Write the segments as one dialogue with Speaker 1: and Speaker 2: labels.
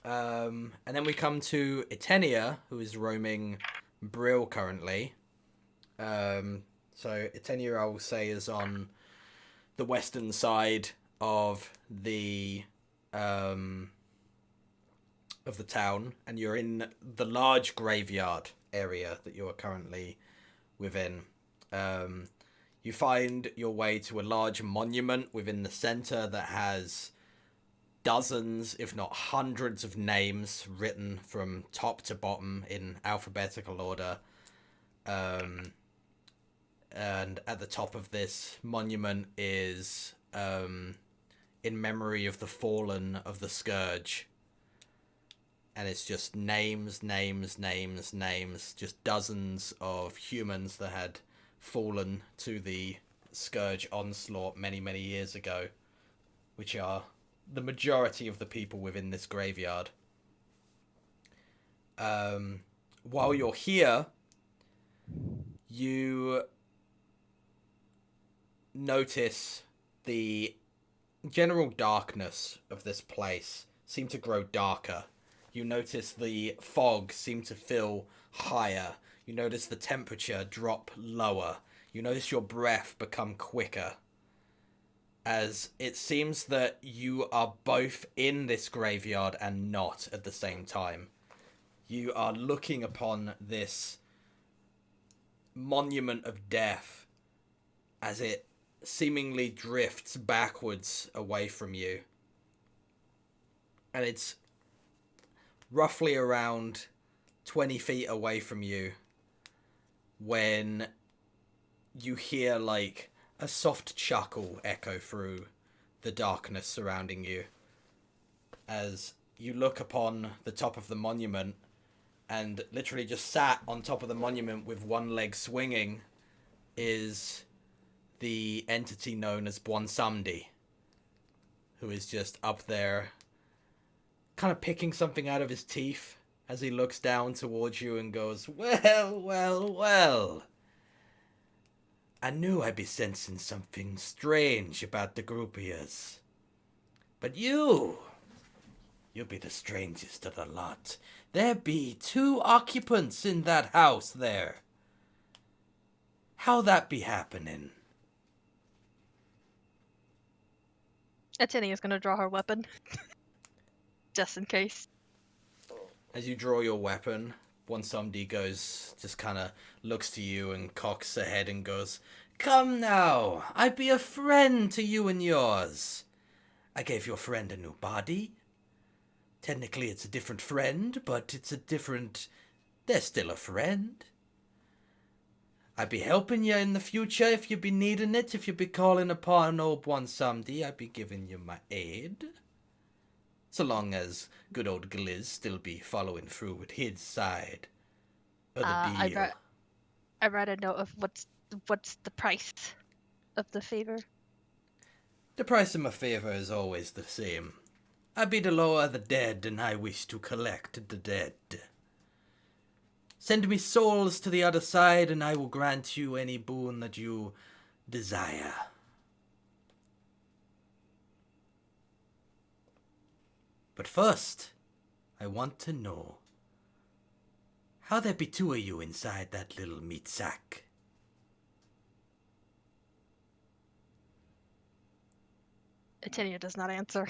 Speaker 1: And then we come to Etenia, who is roaming Brill currently. So Etenia, I will say, is on the western side of um, the town, and you're in the large graveyard area that you are currently within. Um, you find your way to a large monument within the center that has dozens, if not hundreds, of names written from top to bottom in alphabetical order. Um, and at the top of this monument is in memory of the fallen of the Scourge. And it's just names, names, names, names. Just dozens of humans that had fallen to the Scourge onslaught many, many years ago, which are the majority of the people within this graveyard. While you're here, you notice the general darkness of this place seem to grow darker. You notice the fog seem to fill higher. You notice the temperature drop lower. You notice your breath become quicker. As it seems that you are both in this graveyard and not at the same time. You are looking upon this monument of death as it seemingly drifts backwards away from you. And it's roughly around 20 feet away from you when you hear like a soft chuckle echo through the darkness surrounding you as you look upon the top of the monument, and literally just sat on top of the monument with one leg swinging is the entity known as Bwansamdi, who is just up there kind of picking something out of his teeth as he looks down towards you and goes, "Well, well, well. I knew I'd be sensing something strange about the group of yous. But you'll be the strangest of the lot. There be 2 occupants in that house there. How that be happening?"
Speaker 2: Etenia is gonna draw her weapon. Just in case.
Speaker 1: As you draw your weapon, one somebody goes, just kind of looks to you and cocks her head and goes, "Come now, I be a friend to you and yours. I gave your friend a new body. Technically it's a different friend, but it's a different... They're still a friend. I be helping you in the future if you be needing it, if you be calling upon old one someday, I be giving you my aid. So long as good old Gliz still be following through with his side of the
Speaker 2: I
Speaker 1: deal."
Speaker 2: read I read a note of what's the price of the favor.
Speaker 1: "The price of my favour is always the same. I be the law of the dead, and I wish to collect the dead. Send me souls to the other side, and I will grant you any boon that you desire. But first, I want to know how there be 2 of you inside that little meat sack."
Speaker 2: Etenia does not answer.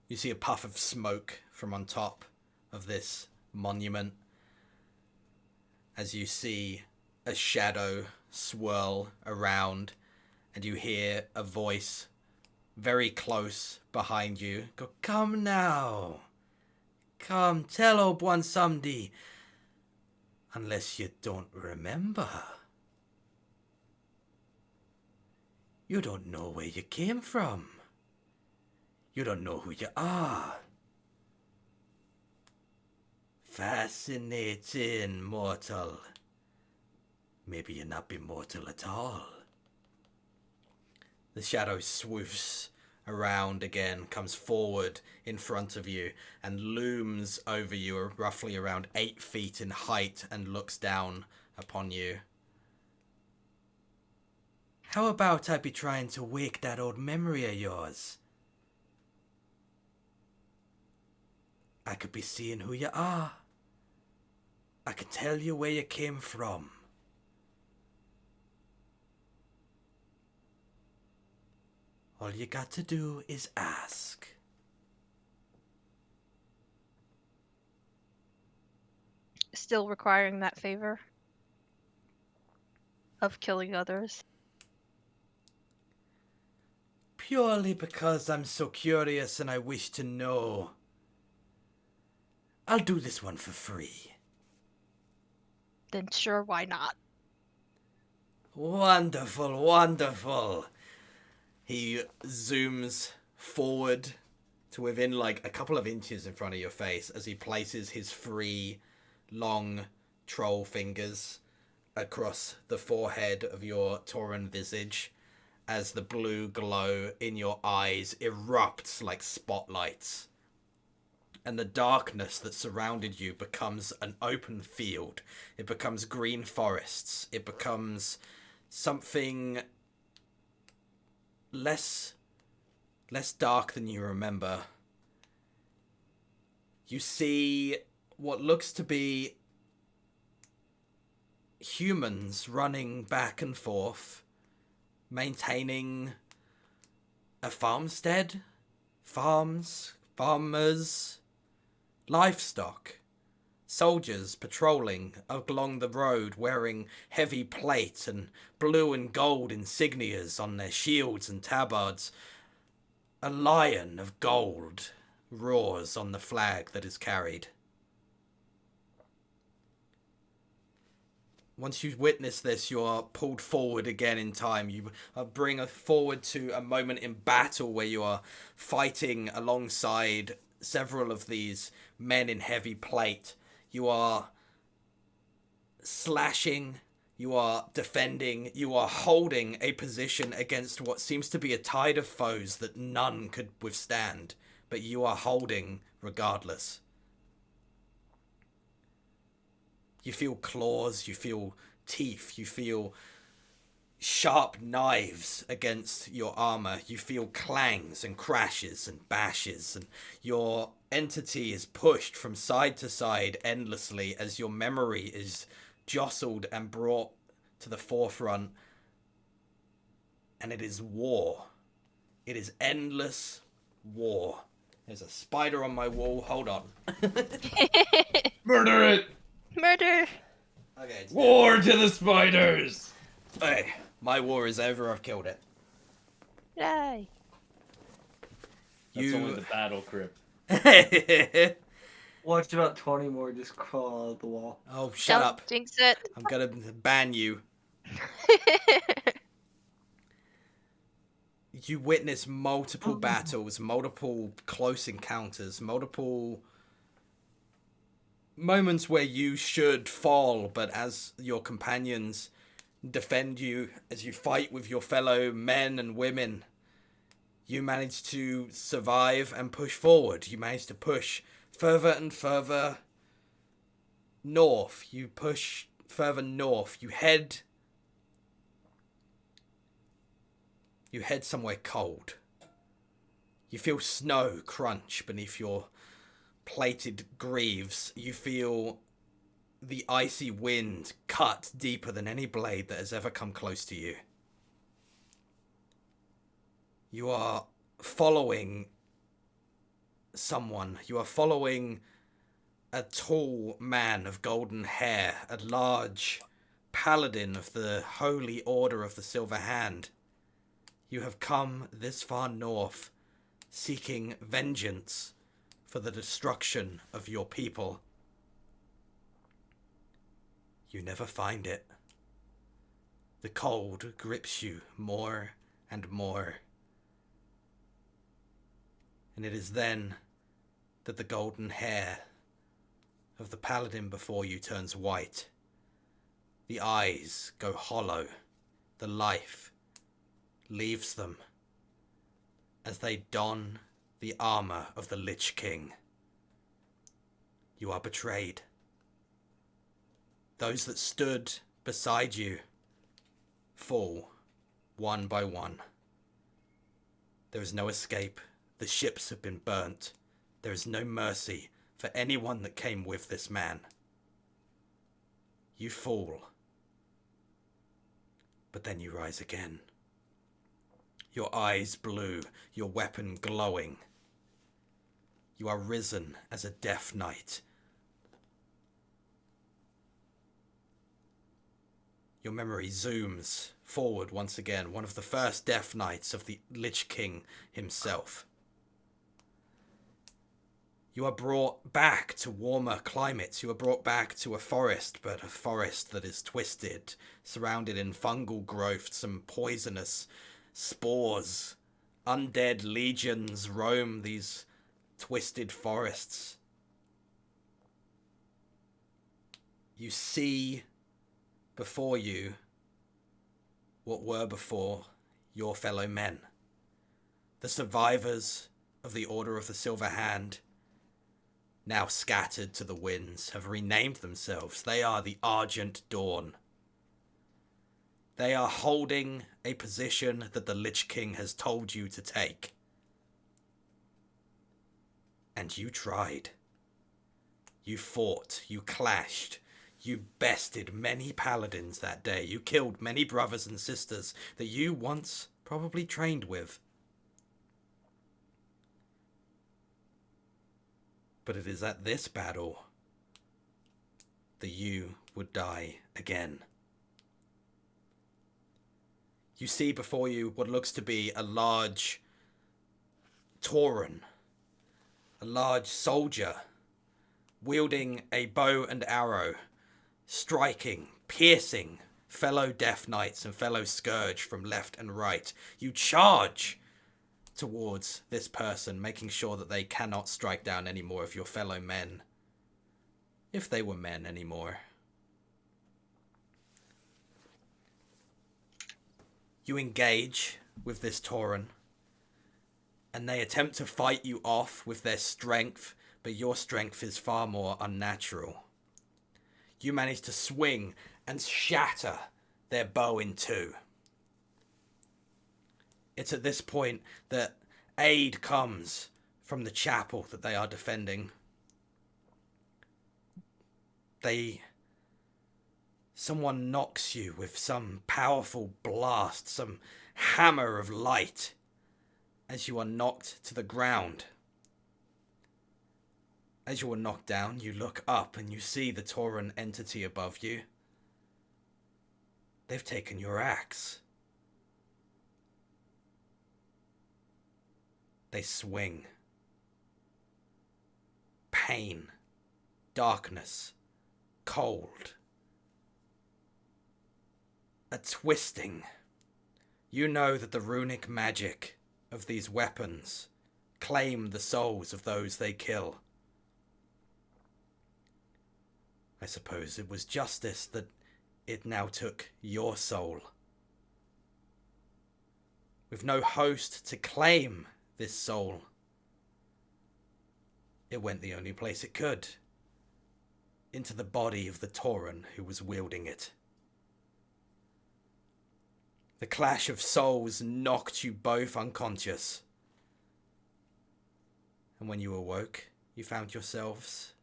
Speaker 1: You see a puff of smoke from on top of this monument as you see a shadow swirl around, and you hear a voice very close behind you go, "Come now. Come, tell old one someday. Unless you don't remember. You don't know where you came from. You don't know who you are. Fascinating, mortal. Maybe you're not be mortal at all." The shadow swoofs around again, comes forward in front of you, and looms over you roughly around 8 feet in height and looks down upon you. "How about I be trying to wake that old memory of yours? I could be seeing who you are. I could tell you where you came from. All you got to do is ask.
Speaker 2: Still requiring that favor of killing others.
Speaker 1: Purely because I'm so curious and I wish to know. I'll do this one for free.
Speaker 2: Then sure, why not?
Speaker 1: Wonderful, wonderful. He zooms forward to within like a couple of inches in front of your face as he places his three long troll fingers across the forehead of your Tauran visage as the blue glow in your eyes erupts like spotlights. And the darkness that surrounded you becomes an open field. It becomes green forests. It becomes something less dark than you remember. You see what looks to be humans running back and forth, maintaining a farmstead, farmers, livestock, soldiers patrolling along the road wearing heavy plate and blue and gold insignias on their shields and tabards. A lion of gold roars on the flag that is carried. Once you witness this, you are pulled forward again in time. You bring forward to a moment in battle where you are fighting alongside several of these men in heavy plate. You are slashing, you are defending, you are holding a position against what seems to be a tide of foes that none could withstand, but you are holding regardless. You feel claws, you feel teeth, you feel sharp knives against your armor. You feel clangs and crashes and bashes, and your entity is pushed from side to side endlessly as your memory is jostled and brought to the forefront. And it is war. It is endless war. There's a spider on my wall. Hold on.
Speaker 3: Murder it!
Speaker 2: Murder!
Speaker 1: Okay, it's
Speaker 3: War to the spiders!
Speaker 1: Hey, my war is over. I've killed it.
Speaker 2: Yay!
Speaker 3: That's only the battle crypt.
Speaker 4: Watch about 20 more just crawl out the wall.
Speaker 1: Oh, shut
Speaker 2: Don't
Speaker 1: up.
Speaker 2: jinx it.
Speaker 1: I'm gonna ban you. You witness multiple battles, multiple close encounters, multiple moments where you should fall, but as your companions defend you, as you fight with your fellow men and women, you manage to survive and push forward. You manage to push further and further north. You push further north. You head somewhere cold. You feel snow crunch beneath your plated greaves. You feel the icy wind cut deeper than any blade that has ever come close to you. You are following someone. You are following a tall man of golden hair, a large paladin of the Holy Order of the Silver Hand. You have come this far north, seeking vengeance for the destruction of your people. You never find it. The cold grips you more and more. And it is then that the golden hair of the paladin before you turns white. The eyes go hollow. The life leaves them as they don the armor of the Lich King. You are betrayed. Those that stood beside you fall one by one. There is no escape. The ships have been burnt. There is no mercy for anyone that came with this man. You fall. But then you rise again. Your eyes blue, your weapon glowing. You are risen as a Death Knight. Your memory zooms forward once again, one of the first Death Knights of the Lich King himself. You are brought back to warmer climates. You are brought back to a forest, but a forest that is twisted, surrounded in fungal growth, some poisonous spores. Undead legions roam these twisted forests. You see before you what were before your fellow men. The survivors of the Order of the Silver Hand, now scattered to the winds, have renamed themselves. They are the Argent Dawn. They are holding a position that the Lich King has told you to take. And you tried. You fought. You clashed. You bested many paladins that day. You killed many brothers and sisters that you once probably trained with. But it is at this battle that you would die again. You see before you what looks to be a large Tauren, a large soldier, wielding a bow and arrow, striking, piercing fellow Death Knights and fellow Scourge from left and right. You charge towards this person, making sure that they cannot strike down any more of your fellow men. If they were men anymore. You engage with this Tauren, and they attempt to fight you off with their strength, but your strength is far more unnatural. You manage to swing and shatter their bow in two. It's at this point that aid comes from the chapel that they are defending. Someone knocks you with some powerful blast, some hammer of light, as you are knocked to the ground. As you are knocked down, you look up and you see the Tauren entity above you. They've taken your axe. They swing. Pain, darkness, cold. A twisting. You know that the runic magic of these weapons claim the souls of those they kill. I suppose it was justice that it now took your soul. With no host to claim this soul, it went the only place it could. Into the body of the Tauren who was wielding it. The clash of souls knocked you both unconscious. And when you awoke, you found yourselves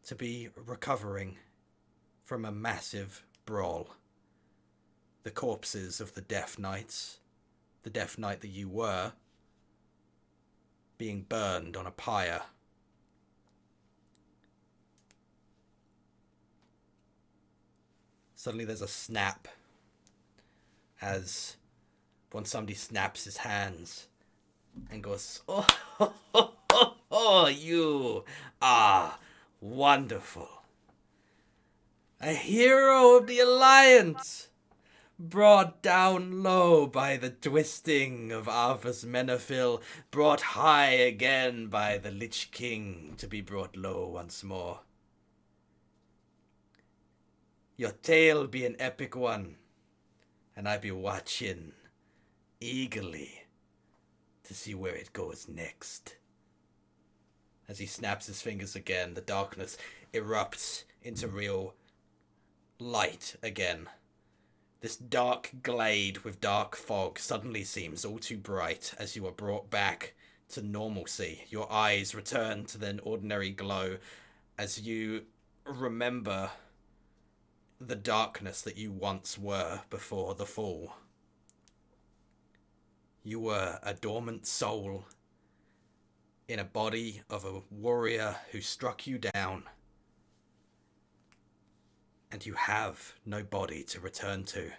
Speaker 1: to be recovering from a massive brawl. The corpses of the Death Knights, the Death Knight that you were, being burned on a pyre. Suddenly there's a snap as when somebody snaps his hands and goes, oh, you are wonderful. A hero of the Alliance, brought down low by the twisting of Arthas Menethil, brought high again by the Lich King to be brought low once more. Your tale be an epic one, and I be watching eagerly to see where it goes next. As he snaps his fingers again, the darkness erupts into real light again. This dark glade with dark fog suddenly seems all too bright as you are brought back to normalcy. Your eyes return to their ordinary glow as you remember the darkness that you once were before the fall. You were a dormant soul in a body of a warrior who struck you down, and you have no body to return to.